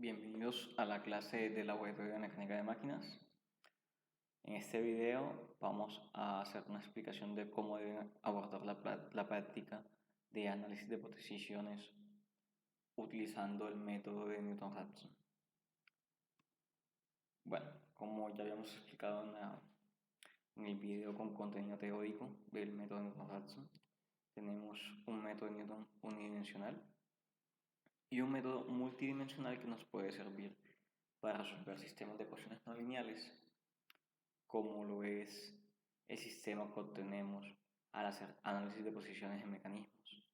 Bienvenidos a la clase de Laboratorio de Mecánica de Máquinas. En este video vamos a hacer una explicación de cómo deben abordar la práctica de análisis de posiciones utilizando el método de Newton-Raphson. Bueno, como ya habíamos explicado en el video con contenido teórico del método de Newton-Raphson, tenemos un método de Newton unidimensional y un método multidimensional que nos puede servir para resolver sistemas de ecuaciones no lineales, como lo es el sistema que obtenemos al hacer análisis de posiciones en mecanismos.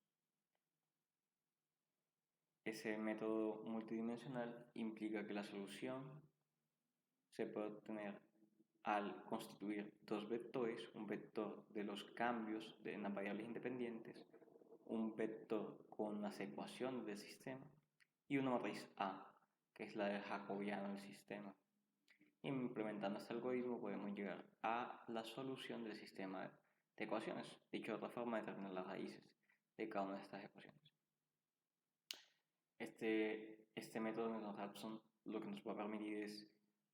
Ese método multidimensional implica que la solución se puede obtener al constituir dos vectores, un vector de los cambios en las variables independientes, un vector con las ecuaciones del sistema y una matriz A, que es la del jacobiano del sistema. Implementando este algoritmo podemos llegar a la solución del sistema de ecuaciones. Dicho de otra forma, determinar las raíces de cada una de estas ecuaciones. Este método de Newton-Raphson lo que nos va a permitir es,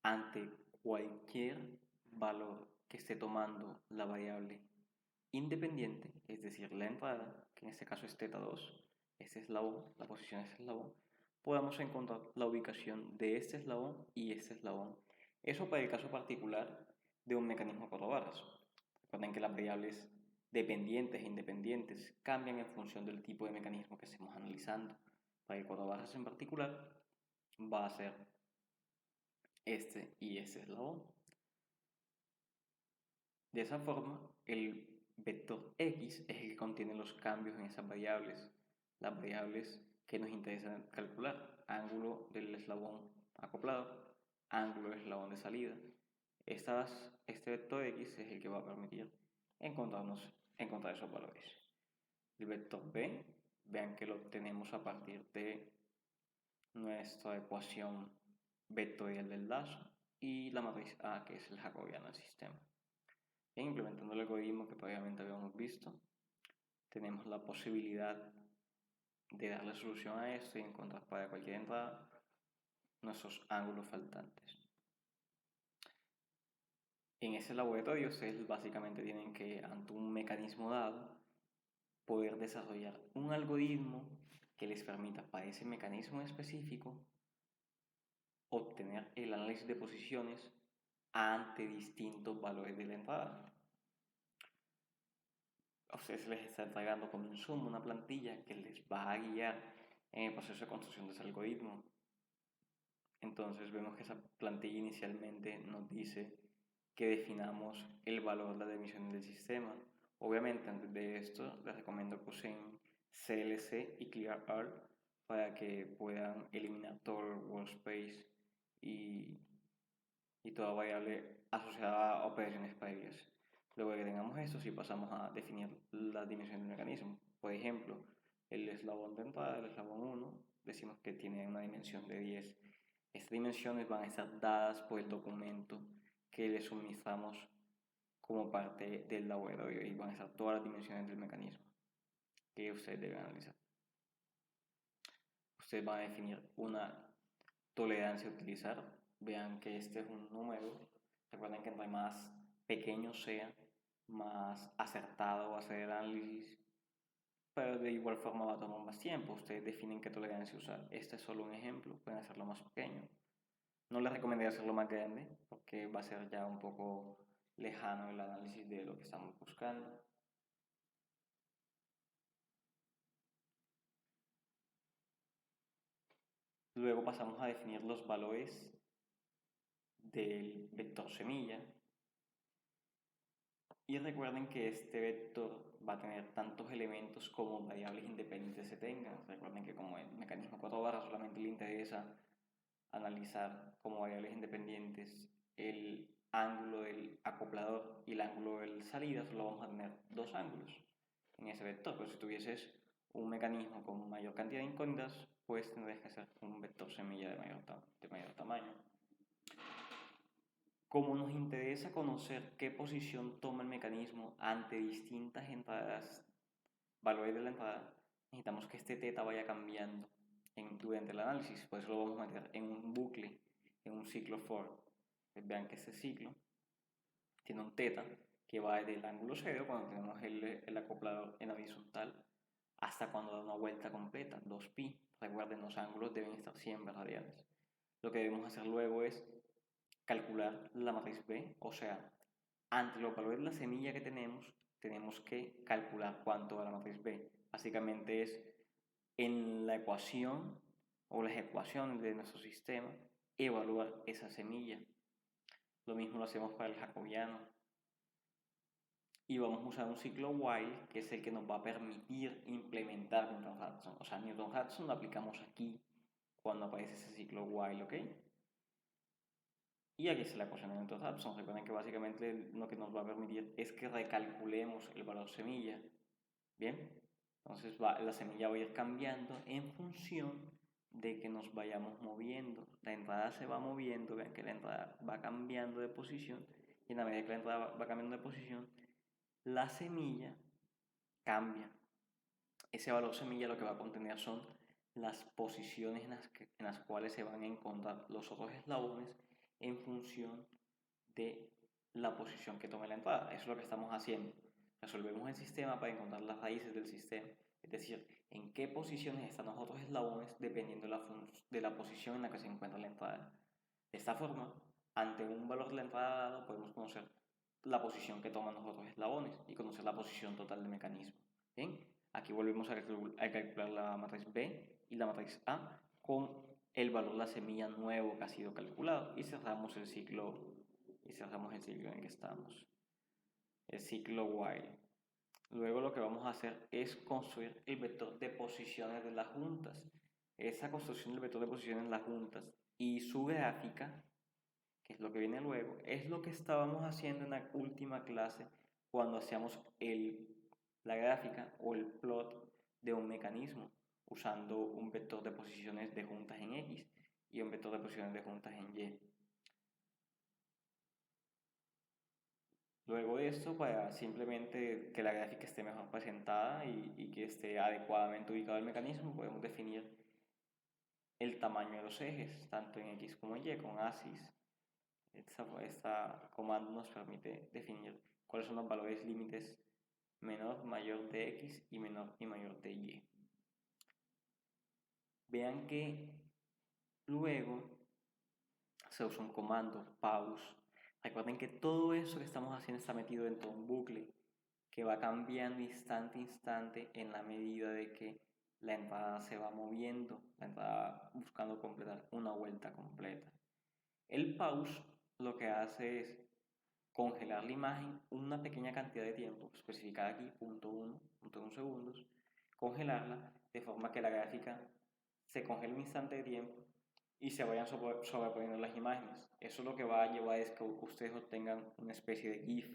ante cualquier valor que esté tomando la variable independiente, es decir, la entrada, que en este caso es θ2, este eslabón, la posición de este eslabón, podamos encontrar la ubicación de este eslabón y este eslabón. Eso para el caso particular de un mecanismo 4 barras. Recuerden que las variables dependientes e independientes cambian en función del tipo de mecanismo que estemos analizando. Para el 4 barras en particular va a ser este y este eslabón. De esa forma, el vector x es el que contiene los cambios en esas variables, las variables que nos interesan calcular: ángulo del eslabón acoplado, ángulo del eslabón de salida. Este vector x es el que va a permitir encontrar esos valores. El vector b, vean que lo obtenemos a partir de nuestra ecuación vectorial del lazo, y la matriz A, que es el jacobiano del sistema. Bien, implementando el algoritmo que previamente habíamos visto, tenemos la posibilidad de darle solución a esto y encontrar para cualquier entrada nuestros ángulos faltantes. En ese laboratorio ustedes básicamente tienen que, ante un mecanismo dado, poder desarrollar un algoritmo que les permita para ese mecanismo específico obtener el análisis de posiciones ante distintos valores de la entrada. A ustedes les está entregando como insumo una plantilla que les va a guiar en el proceso de construcción de ese algoritmo. Entonces vemos que esa plantilla inicialmente nos dice que definamos el valor de las dimensiones del sistema. Obviamente, antes de esto les recomiendo que usen CLC y ClearR para que puedan eliminar todo el workspace y toda variable asociada a operaciones previas. Luego de que tengamos esto, si pasamos a definir las dimensiones del mecanismo. Por ejemplo, el eslabón de entrada, el eslabón 1, decimos que tiene una dimensión de 10. Estas dimensiones van a estar dadas por el documento que le suministramos como parte del laboratorio, y van a estar todas las dimensiones del mecanismo que ustedes deben analizar. Ustedes van a definir una tolerancia a utilizar. Vean que este es un número. Recuerden que entre más pequeño sea, más acertado va a ser el análisis, pero de igual forma va a tomar más tiempo. Ustedes definen qué tolerancia usar. Este es solo un ejemplo, pueden hacerlo más pequeño. No les recomendaría hacerlo más grande porque va a ser ya un poco lejano el análisis de lo que estamos buscando. Luego pasamos a definir los valores del vector semilla. Y recuerden que este vector va a tener tantos elementos como variables independientes se tengan. Recuerden que como el mecanismo 4 barras solamente le interesa analizar como variables independientes el ángulo del acoplador y el ángulo de salida, solo vamos a tener dos ángulos en ese vector. Pero si tuvieses un mecanismo con mayor cantidad de incógnitas, pues tendrías que hacer un vector semilla de mayor tamaño. Como nos interesa conocer qué posición toma el mecanismo ante distintas entradas, valores de la entrada, necesitamos que este θ vaya cambiando durante el análisis. Por eso lo vamos a meter en un bucle, en un ciclo for. Vean que este ciclo tiene un θ que va desde el ángulo 0 cuando tenemos el acoplador en horizontal hasta cuando da una vuelta completa, 2π. Recuerden, los ángulos deben estar siempre radiales. Lo que debemos hacer luego es calcular la matriz B, o sea, ante los valores de la semilla que tenemos que calcular cuánto va la matriz B. Básicamente es en la ecuación o las ecuaciones de nuestro sistema evaluar esa semilla. Lo mismo lo hacemos para el jacobiano. Y vamos a usar un ciclo while, que es el que nos va a permitir implementar Newton-Raphson. O sea, Newton-Raphson lo aplicamos aquí cuando aparece ese ciclo while, ¿ok? Y aquí es la ecuación de Newton-Raphson. Recuerden que básicamente lo que nos va a permitir es que recalculemos el valor semilla. ¿Bien? Entonces la semilla va a ir cambiando en función de que nos vayamos moviendo. La entrada se va moviendo, vean que la entrada va cambiando de posición, y en la medida que la entrada va cambiando de posición, la semilla cambia. Ese valor semilla lo que va a contener son las posiciones en las cuales se van a encontrar los otros eslabones en función de la posición que tome la entrada. Eso es lo que estamos haciendo. Resolvemos el sistema para encontrar las raíces del sistema, es decir, en qué posiciones están los otros eslabones dependiendo de la posición en la que se encuentra la entrada. De esta forma, ante un valor de la entrada dado, podemos conocer la posición que toman los otros eslabones y conocer la posición total del mecanismo. Bien, aquí volvemos a calcular la matriz B y la matriz A con el valor de la semilla nuevo que ha sido calculado, y cerramos el ciclo en el que estamos, el ciclo while. Luego lo que vamos a hacer es construir el vector de posiciones de las juntas. Esa construcción del vector de posiciones de las juntas y su gráfica, que es lo que viene luego, es lo que estábamos haciendo en la última clase cuando hacíamos la gráfica o el plot de un mecanismo usando un vector de posiciones de juntas en X y un vector de posiciones de juntas en Y. Luego de esto, para simplemente que la gráfica esté mejor presentada y que esté adecuadamente ubicado el mecanismo, podemos definir el tamaño de los ejes, tanto en X como en Y, con ASIS. Este comando nos permite definir cuáles son los valores límites menor, mayor de X y menor y mayor de Y. Vean que luego se usa un comando, pause. Recuerden que todo eso que estamos haciendo está metido dentro de un bucle que va cambiando instante a instante en la medida de que la entrada se va moviendo, la entrada buscando completar una vuelta completa. El pause lo que hace es congelar la imagen una pequeña cantidad de tiempo, especificada aquí, 0.1 segundos, congelarla de forma que la gráfica se congele un instante de tiempo y se vayan sobreponiendo las imágenes. Eso lo que va a llevar es que ustedes obtengan una especie de GIF,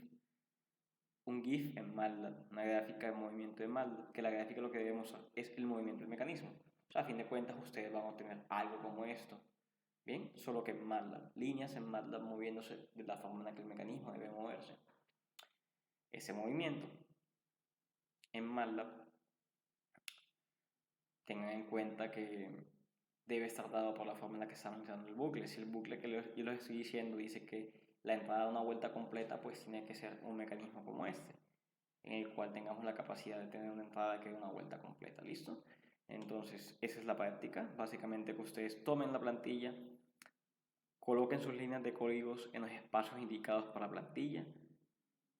un GIF en MATLAB, una gráfica de movimiento de MATLAB, que la gráfica lo que debemos es el movimiento del mecanismo. O sea, a fin de cuentas ustedes van a obtener algo como esto. Bien, solo que en MATLAB, líneas en MATLAB moviéndose de la forma en la que el mecanismo debe moverse. Ese movimiento en MATLAB, tengan en cuenta que debe estar dado por la forma en la que estamos usando el bucle. Si el bucle que yo les estoy diciendo dice que la entrada da una vuelta completa, pues tiene que ser un mecanismo como este, en el cual tengamos la capacidad de tener una entrada que dé una vuelta completa. ¿Listo? Entonces, esa es la práctica. Básicamente que ustedes tomen la plantilla, coloquen sus líneas de códigos en los espacios indicados para la plantilla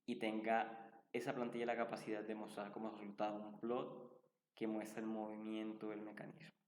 y tenga esa plantilla la capacidad de mostrar como resultado un plot que muestra el movimiento del mecanismo.